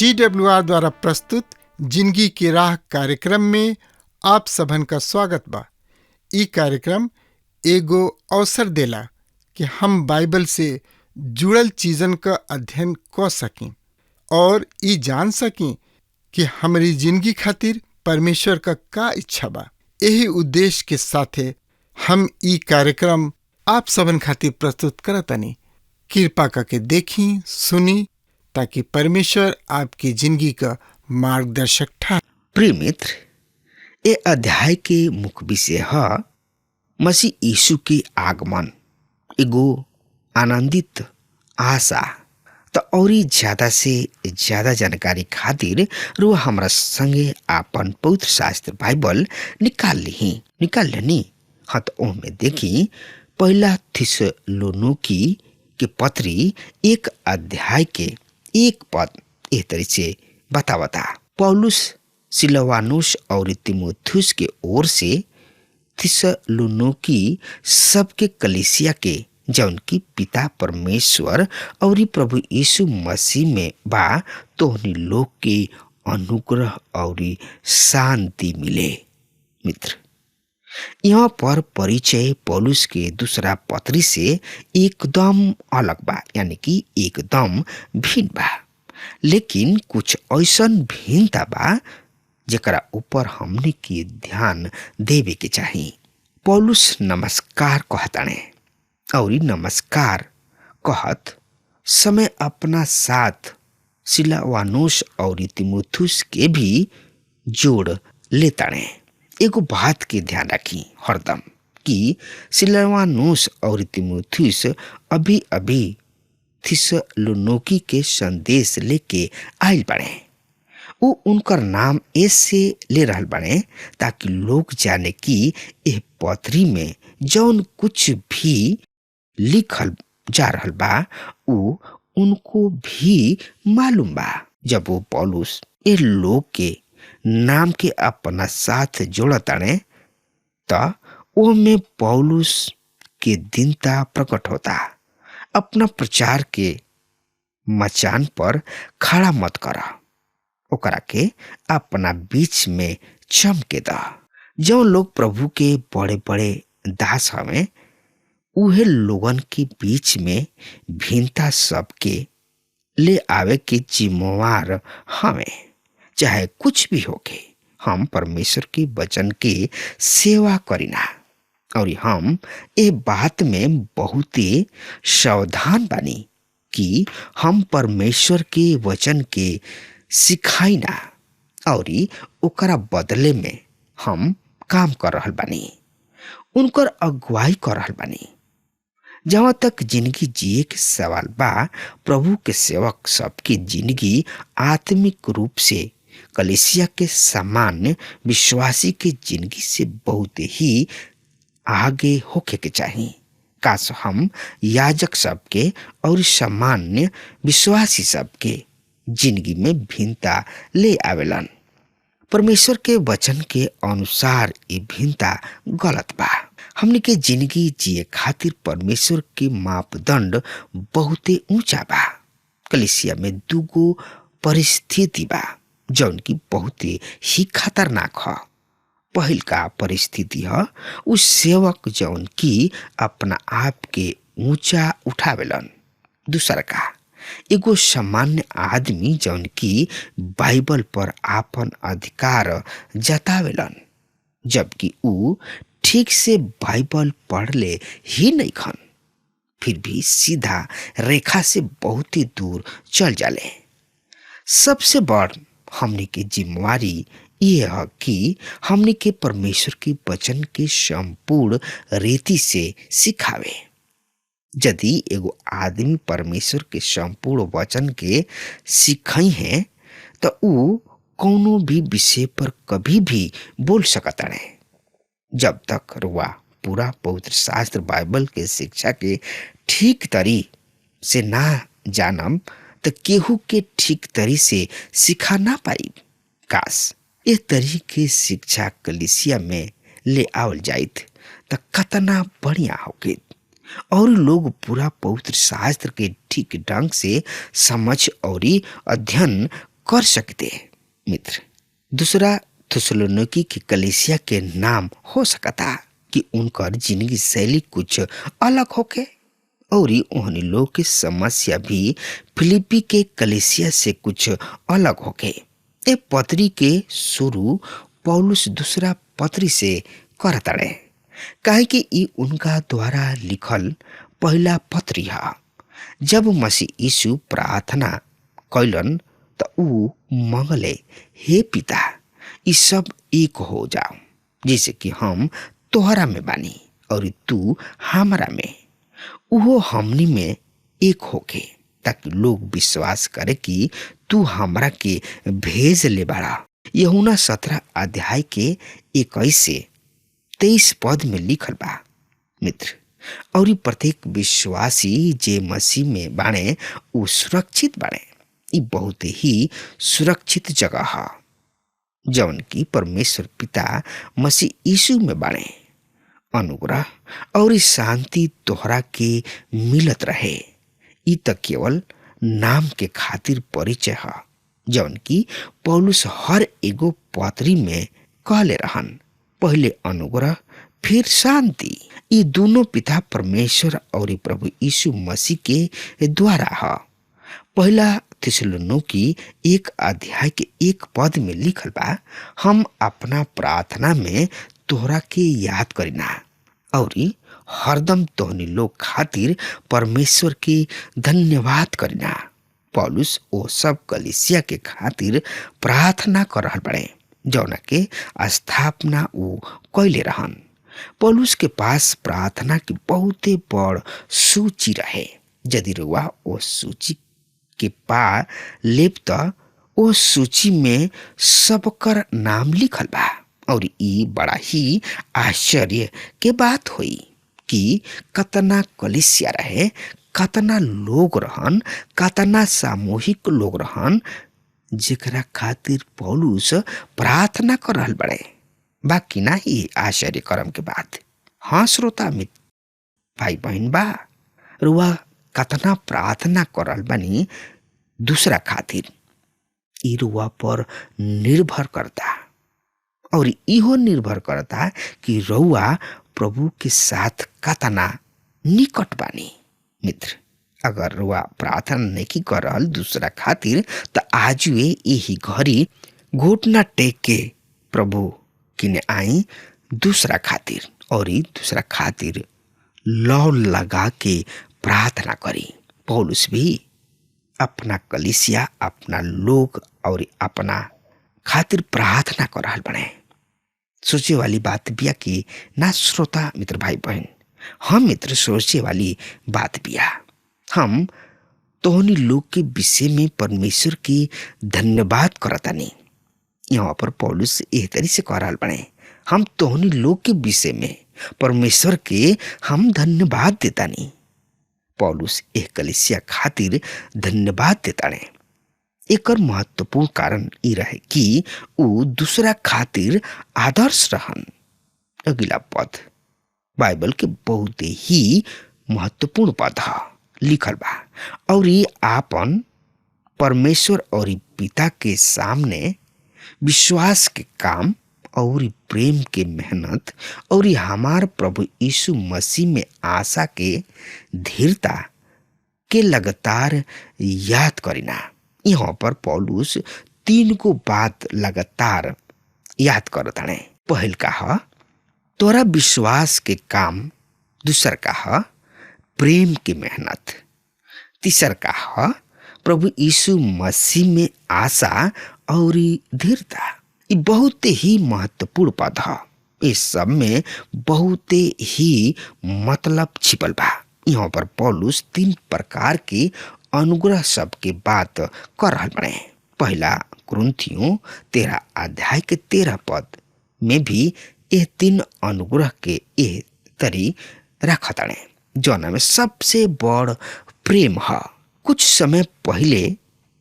TWR द्वारा प्रस्तुत जिंदगी की राह कार्यक्रम में आप सबन का स्वागत बा। ई कार्यक्रम एगो अवसर देला कि हम बाइबल से जुड़ल चीजन का अध्ययन कर सकें और ई जान सकें कि हमारी जिंदगी खातिर परमेश्वर का इच्छा बा। यही उद्देश्य के साथे हम ई कार्यक्रम आप सबन खातिर प्रस्तुत करतनी। कृपा करके देखी सुनी ताकि परमेश्वर आपकी जिंदगी का मार्गदर्शक ठहरे। प्रिय मित्र, ये अध्याय के मुख्य विषय है मसीह यीशु के आगमन, एगो आनंदित आशा। तो और ज्यादा से ज्यादा जानकारी खातिर रो हमरा संगे आपन पवित्र शास्त्र बाइबल निकाल लेनी। हाँ, तो ओमे देखी पहला थिस्सलुनीकी के पत्री 1 अध्याय के 1 पद एह तरह से बतावता। पौलुस सिलवानुस और तीमुथियुस के ओर से थिस्सलुनीकी सबके कलीसिया के जौन की पिता परमेश्वर और प्रभु यीशु मसीह में बा तोहनी लोग के अनुग्रह और शांति मिले। मित्र, यहाँ पर परिचय पौलुस के दूसरा पत्री से एकदम अलग बा, यानी कि एकदम भिन्न बा। लेकिन कुछ ऐसन भिन्नता बा जेकरा ऊपर हमने के ध्यान देवे के चाहिए। पौलुस नमस्कार कहताने और नमस्कार कहत समय अपना साथ सिलवानुस और तीमुथियुस के भी जोड़ लेताने। एगो बात के ध्यान रखी हरदम कि सिलवानुस और तीमुथियुस अभी थिस्सलुनीकी के संदेश लेके आइल बने। वो उनकर नाम ऐसे ले रहल बने ताकि लोग जाने कि यह पत्री में जौन कुछ भी लिखल जा रहल बा वो उनको भी मालूम बा। जब वो पौलुस ये लोग के नाम के अपना साथ जोड़ताने तो वो में पौलुस के दीनता प्रकट होता। अपना प्रचार के मचान पर खड़ा मत करा, ओकरा के अपना बीच में चमके दा। जो लोग प्रभु के बड़े बड़े दास हमें उहे लोगन के बीच में भिन्नता सबके ले आवे के जिम्मेवार हमें। चाहे कुछ भी होके हम परमेश्वर के वचन के सेवा करीना और हम ए बात में बहुत ही सावधान बानी कि हम परमेश्वर के वचन के सिखाई ना और ओकरा बदले में हम काम कर रहल बानी, उनकर अगुवाई कर रहल बानी। जहाँ तक जिंदगी जिए के सवाल बा, प्रभु के सेवक सबकी जिंदगी आत्मिक रूप से कलीसिया के सामान्य विश्वासी के जिंदगी से बहुत ही आगे होके के चाहिए। काश हम याजक सबके और सामान्य विश्वासी सबके जिंदगी में भिन्नता ले आवेलन। परमेश्वर के वचन के अनुसार ये भिन्नता गलत बा। हमने के जिंदगी जिए खातिर परमेश्वर के मापदंड बहुत ऊंचा बा। कलीसिया में दूगो परिस्थिति बा जौन की बहुत ही खतरनाक है। पहल का परिस्थिति है उस सेवक जौन की अपना आप के ऊंचा उठावेलन। दूसरा का एगो सामान्य आदमी जौन की बाइबल पर आपन अधिकार जतावेलन, जबकि ऊ ठीक से बाइबल पढ़ ले ही नहीं खन, फिर भी सीधा रेखा से बहुत ही दूर चल जाले। सबसे बड़ हमने की जिम्मेवारी ये है कि हमने के परमेश्वर के वचन के संपूर्ण रीति से सिखावे। यदि एगो आदमी परमेश्वर के संपूर्ण वचन के सिखाई है तो ऊ कोनो भी विषय पर कभी भी बोल सकता है। जब तक रुआ पूरा पवित्र शास्त्र बाइबल के शिक्षा के ठीक तरी से ना जानम तो केहू के ठीक तरी से सिखा ना पाई। काश ये तरी के शिक्षा कलीसिया में ले आवल जाइत तो कतना बढ़िया होगे और लोग पूरा पवित्र शास्त्र के ठीक ढंग से समझ और अध्ययन कर सकते। मित्र, दूसरा थिस्सलुनीकि की कलीसिया के नाम हो सकता कि उनकर जिंदगी शैली कुछ अलग होके और उन्हीं लोग की समस्या भी फिलिपी के कलीसिया से कुछ अलग होके। ए पत्री के शुरू पौलुस दूसरा पत्री से करताड़े, काहे कि ई उनका द्वारा लिखल पहला पत्री है। जब मसीह यीशु प्रार्थना कैलन त ऊ मंगले, हे पिता, ई सब एक हो जाओ, जैसे कि हम तोहरा में बानी और तू हमरा में, उहो हमनी में एक होके, ताकि लोग विश्वास करे कि तू हमरा के भेज ले बाड़ा। यूहन्ना 17 अध्याय के 21 से 23 पद में लिखल बा। मित्र, और प्रत्येक विश्वासी जे मसीह में बाणे उ सुरक्षित बाणे। ई बहुत ही सुरक्षित जगह है जौन की परमेश्वर पिता मसीह यीशु में बाणे। अनुग्रह और शांति तोहरा के मिलत रहे। ई त केवल नाम के खातिर परिचय है जौन की पौलुस हर एगो पत्री में कहले रहन। पहले अनुग्रह फिर शांति। ये दोनों पिता परमेश्वर और प्रभु यीशु मसीह के द्वारा है। पहला थिस्सलुनीकि 1 अध्याय के 1 पद में लिखल बा, हम अपना प्रार्थना में तोहरा के याद करीना और हरदम तोहनी लोग खातिर परमेश्वर के धन्यवाद करीना। पौलुस ओ सब कलीसिया के खातिर प्रार्थना कर रहल बड़े जौना के स्थापना ऊ कैले रहन। पौलुस के पास प्रार्थना की बहुते बड़ सूची रहे। यदि रुआ ओ सूची के पा लेब त ओ सूची में सबकर नाम लिखल बा और ई बड़ा ही आश्चर्य के बात हुई कि कतना कलीसिया रहे, कतना लोग रहन, कतना सामूहिक लोग रहन जेकरा खातिर पौलुस प्रार्थना कर रहल बड़े। बाकी ना ही आश्चर्य करम के बात। हाँ श्रोता मित्र, भाई बहन बा, रुआ कतना प्रार्थना कर रहल बानी दूसरा खातिर, ई रुआ पर निर्भर करता और इहो निर्भर करता कि रउआ प्रभु के साथ कतना निकट बानी। मित्र, अगर रुआ प्रार्थना नहीं कर रहल दूसरा खातिर त आज वे यही घड़ी घुटना टेक के प्रभु किने आई दूसरा खातिर और दूसरा खातिर लौ लगा के प्रार्थना करी। पौलुस भी अपना कलीसिया, अपना लोग और अपना खातिर प्रार्थना कर रहल बने। सोचे वाली बात बिया कि ना श्रोता मित्र भाई बहन, हम मित्र सोचे वाली बात बिया। हम तोहनी लोग के विषय में परमेश्वर की धन्यवाद करतानी। यहाँ पर पौलुस एह तरी से कह रहल बने, हम तोहनी लोग के विषय में परमेश्वर के हम धन्यवाद देतानी। पौलुस एह कलीसिया खातिर धन्यवाद देताने। एकर महत्वपूर्ण कारण ई रहे कि ऊ दूसरा खातिर आदर्श रहन। अगला पद बाइबल के बहुत ही महत्वपूर्ण पद है, लिखल बा, और ये आपन परमेश्वर और पिता के सामने विश्वास के काम और प्रेम के मेहनत और हमार प्रभु यीशु मसीह में आशा के धीरता के लगातार याद करीना। यहाँ पर पौलुस 3 को बात लगातार याद करताने। पहल का है तोरा विश्वास के काम, दूसर का है प्रेम की मेहनत, तीसर का है प्रभु यीशु मसीह में आशा और धीरता। ये बहुत ही महत्वपूर्ण पद है। इस सब में बहुत ही मतलब छिपल बा। यहाँ पर पौलुस 3 प्रकार के अनुग्रह सब के बात कर रहल बने। पहला कुरिन्थियों 13 अध्याय के 13 पद में भी ये 3 अनुग्रह के ये तरी रखताने, जौना में सबसे बड़ प्रेम है। कुछ समय पहले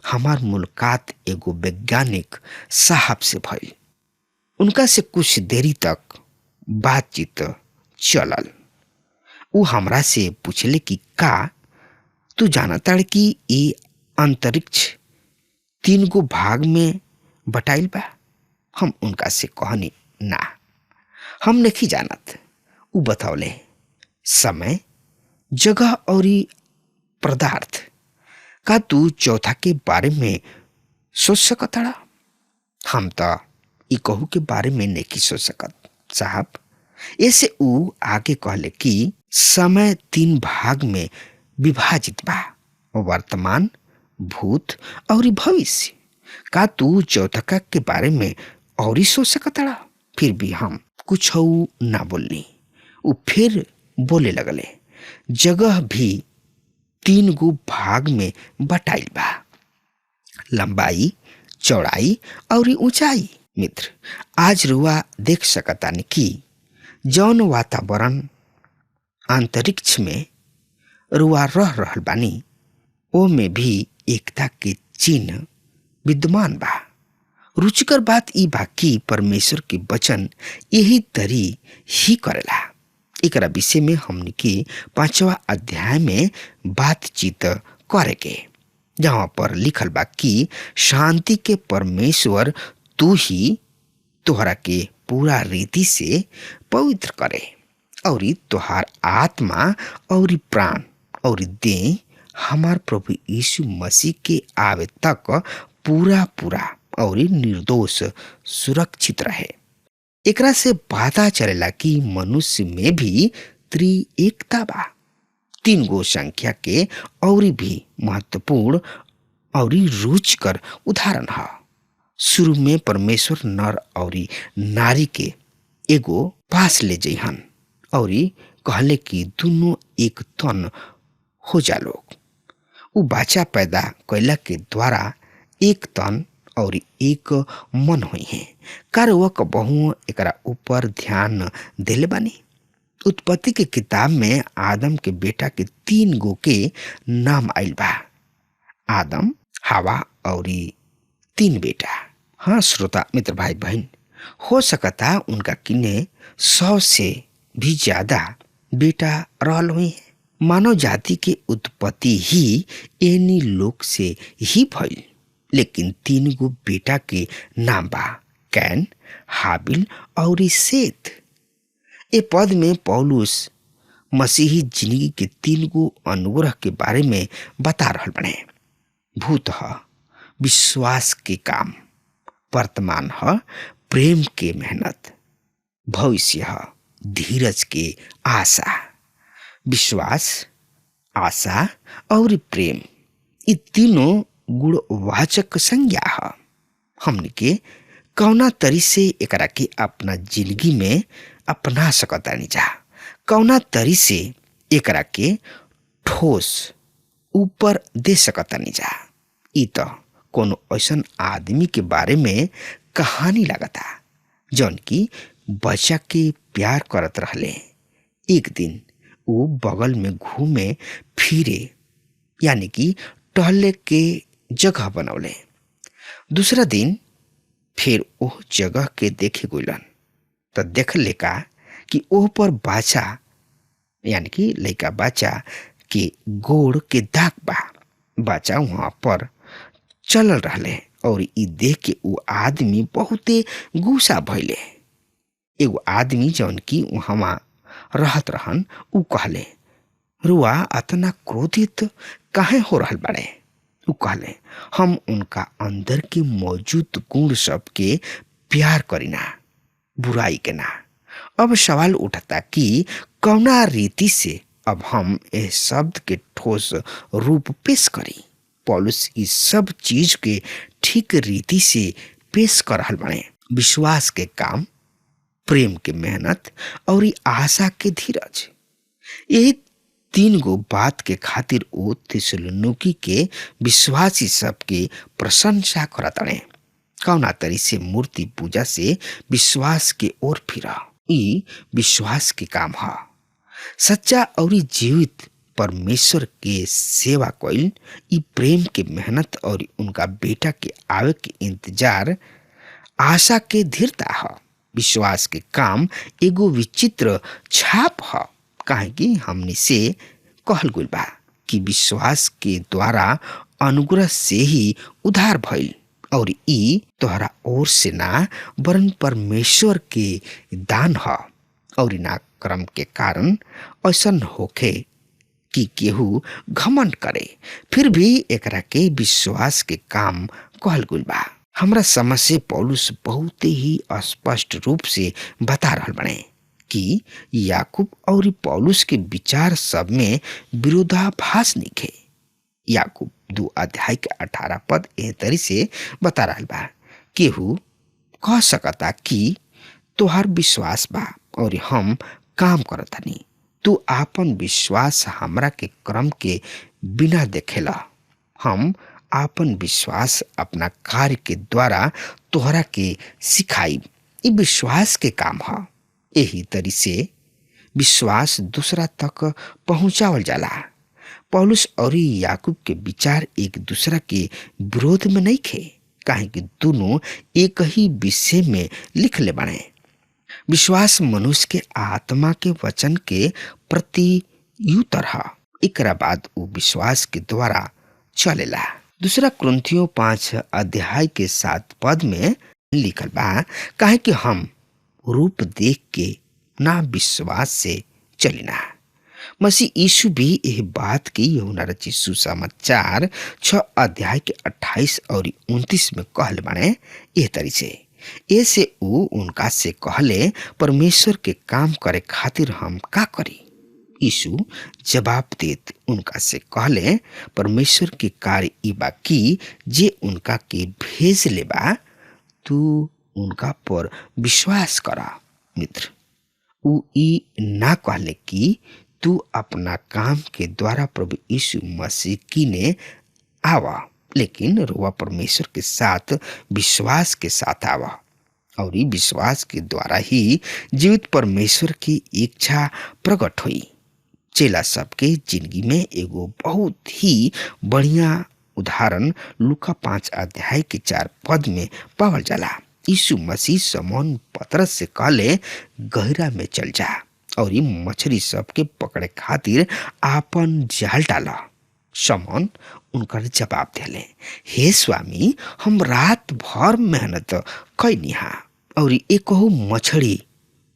हमार मुलाकात एगो वैज्ञानिक साहब से भइल। उनका से कुछ देरी तक बातचीत चलल। उ हमरा से पूछले कि का तू जानता कि ये अंतरिक्ष 3 गो भाग में बटाइल बा? हम उनका से कहनी, ना, हम नहीं जानत। उ बतौले, समय, जगह और पदार्थ। का तू चौथा के बारे में सोच सकता? हम तो ई कहू के बारे में नहीं सोच सकत साहब। ऐसे उ आगे कहले कि समय 3 भाग में विभाजित बा, वर्तमान, भूत और भविष्य। का तू चौथा के बारे में और ही सोच सकता? फिर भी हम कुछ ना बोलनी। उ फिर बोले लगले, जगह भी 3 गो भाग में बटाइल बा, लंबाई, चौड़ाई और ऊंचाई। मित्र, आज रुआ देख सकतानी कि जौन वातावरण अंतरिक्ष में रुआ रह रहल बानी, ओ में भी एकता के चिन्ह विद्यमान बा। रुचिकर बात ई बा कि परमेश्वर के वचन यही तरी ही करेला। एकरा विषय में हमने के 5वां अध्याय में बातचीत करे के, जहाँ पर लिखल बा कि शांति के परमेश्वर तू ही तोहरा के पूरा रीति से पवित्र करे और तोहार आत्मा और प्राण और देह हमार प्रभु यीशु मसीह के आवे तक पूरा पूरा और निर्दोष सुरक्षित रहे। एकरा से पता चलेला कि मनुष्य में भी त्रिएकता बा। 3 गो संख्या के और भी महत्वपूर्ण और रुचिकर उदाहरण है। शुरू में परमेश्वर नर और नारी के एगो पास ले जइहन और कहले कि दोनों एक तन हो जा लोग। उ बच्चा पैदा कैला के द्वारा एक तन और एक मन हुई है। कारवक बहु एकरा ऊपर ध्यान देले बानी। उत्पत्ति के किताब में आदम के बेटा के 3 गो के नाम आइल बा, आदम, हवा और 3 बेटा। हाँ श्रोता मित्र भाई बहन, हो सकता उनका किन्ने 100 से भी ज्यादा बेटा रहल हुई है। मानव जाति के उत्पत्ति ही एनी लोग से ही भइल, लेकिन 3 गो बेटा के नाम बा, कैन, हाबिल और सेत। ए पद में पौलुस मसीही जिंदगी के 3 गो अनुग्रह के बारे में बता रहल बने। भूत है विश्वास के काम, वर्तमान है प्रेम के मेहनत, भविष्य है धीरज के आशा। विश्वास, आशा और प्रेम, ये तीनों गुणवाचक संज्ञा है। हमने के कौना तरी से एकरा के अपना जिंदगी में अपना सकतानी जा, कौना तरी से एकरा के ठोस ऊपर दे सकतानी जा। ई तो कोनो ऐसन आदमी के बारे में कहानी लगता जौन की बच्चा के प्यार करत रहले। एक दिन वो बगल में घूमे फिरे यानी कि टहले के जगह बनौले। दूसरा दिन फिर वो जगह के देखे गुलन तो देख लेका कि ओह पर बाचा यानी कि लड़का बच्चा के गोड़ के दाग बा। बच्चा वहां पर चलल रहले और ई देख के वो आदमी बहुते गुस्सा भइले। एगो आदमी जौन की वहां रहत रहन उ कहले, रुआ अतना क्रोधित काहे हो रहल बाड़े? उ कहले, हम उनका अंदर के मौजूद गुण सब के प्यार करीना, बुराई के ना। अब सवाल उठता कि कौना रीति से अब हम इस शब्द के ठोस रूप पेश करी। पौलुस इस सब चीज के ठीक रीति से पेश कर रहल बने। विश्वास के काम, प्रेम के मेहनत और आशा के धीरज। यही 3 गो बात के खातिर ओ थिस्सलुनीकि के विश्वासी सब के प्रशंसा करतने। कौना तरी से मूर्ति पूजा से विश्वास के ओर फिरा, ई विश्वास के काम है। सच्चा और जीवित परमेश्वर के सेवा कइल, ई प्रेम के मेहनत और उनका बेटा के आवे के इंतजार, आशा के धीरता है। विश्वास के काम एगो विचित्र छाप है, काहे कि हमने से कहल गुल बा कि विश्वास के द्वारा अनुग्रह से ही उद्धार भइल, और ई तोहरा ओर से ना वरन परमेश्वर के दान ह, और ना कर्म के कारण ऐसन होखे कि केहू घमंड करे। फिर भी एकरा के विश्वास के काम कहल गइल बा। हमरा समझ से पौलुस बहुत ही स्पष्ट रूप से बता रहल बने कि याकूब और पौलुस के विचार सब में विरोधाभास नइखे। याकूब 2 अध्याय के 18 पद एह तरी से बता रहल बा, केहू कह सकता कि तोहार विश्वास बा और हम काम करतानी, तू आपन विश्वास हमरा के क्रम के बिना देखेला। हम आपन विश्वास अपना कार्य के द्वारा तोहरा के सिखाई। ई विश्वास के काम ह। यही तरी से विश्वास दूसरा तक पहुंचावल जाला। पौलुस और याकूब के विचार एक दूसरा के विरोध में नहीं खे, काहे कि दोनों एक ही विषय में लिखले बने। विश्वास मनुष्य के आत्मा के वचन के प्रत्युत्तर है। एकरा बाद वो विश्वास के द्वारा चलेला। दूसरा कुरिन्थियों 5 अध्याय के 7 पद में लिखल बा, काहे कि हम रूप देख के ना विश्वास से चलिना। मसीह यीशु भी यह बात की यूहन्ना रचित सुसमाचार 6 अध्याय के 28 और 29 में कहल बने एह तरी से, ऐसे ऊ उनका से कहले, परमेश्वर के काम करे खातिर हम का करी? यीशु जवाब देत उनका से कहले, परमेश्वर के कार्य ई बा कि जे उनका के भेज ले बा, तू उनका पर विश्वास करा। मित्र, ऊ ई ना कहले कि तू अपना काम के द्वारा प्रभु यीशु मसीह की ने आवा, लेकिन रुआ परमेश्वर के साथ विश्वास के साथ आवा, और विश्वास के द्वारा ही जीवित परमेश्वर की इच्छा प्रकट हुई। चेला सबके जिंदगी में एगो बहुत ही बढ़िया उदाहरण लूका 5 अध्याय के 4 पद में पावल जाला। यीशु मसीह समौन पतरस से कहले, गहरा में चल जा और मछली सबके पकड़े खातिर आपन जाल डाला। समौन उनकर जवाब दिले, हे स्वामी, हम रात भर मेहनत कैनी हा और एकहु मछली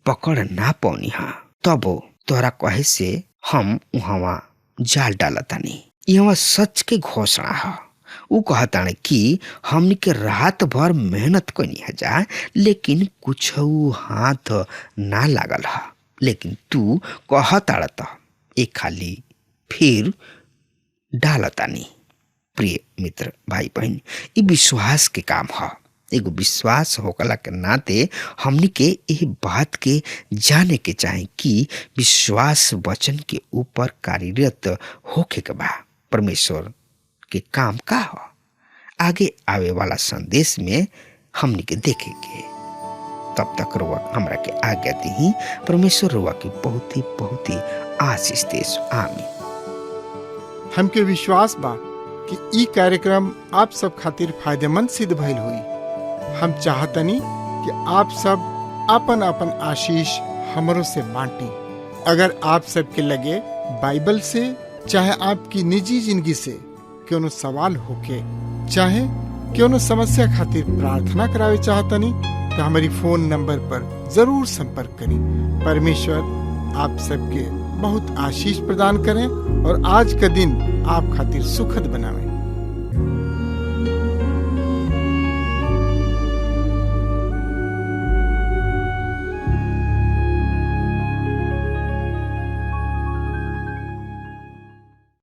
पकड़ ना पौनी हा, तबो तोरा कहे से हम उहवा जाल डालतानी। यहाँ सच के घोषणा है। ऊ कहताने कि हमनी के रात भर मेहनत कैनी है जा, लेकिन कुछ हाथ ना लागल है। लेकिन तू कहताड़ता एक खाली फिर डालतानी। प्रिय मित्र, भाई बहन, ये विश्वास के काम है। एगो विश्वास होकला के नाते हमनी के यह बात के जाने के चाहे कि विश्वास वचन के ऊपर कार्यरत होके के बा। परमेश्वर के काम का हो, आगे आवे वाला संदेश में हमनी के देखेंगे। तब तक रुआ हमरा के आज्ञा दी। परमेश्वर रुआ के बहुत ही आशीष देश। आमीन। हमके विश्वास बा कि ई कार्यक्रम आप सब खातिर फायदेमंद सिद्ध भइल हुई। हम चाहतनी कि आप सब अपन अपन आशीष हमरों से बांटी। अगर आप सबके लगे बाइबल से चाहे आपकी निजी जिंदगी से क्यों सवाल होके, चाहे क्यों समस्या खातिर प्रार्थना करावे चाहतनी, तो हमारी फोन नंबर पर जरूर संपर्क करें। परमेश्वर आप सबके बहुत आशीष प्रदान करें और आज का दिन आप खातिर सुखद बनावे।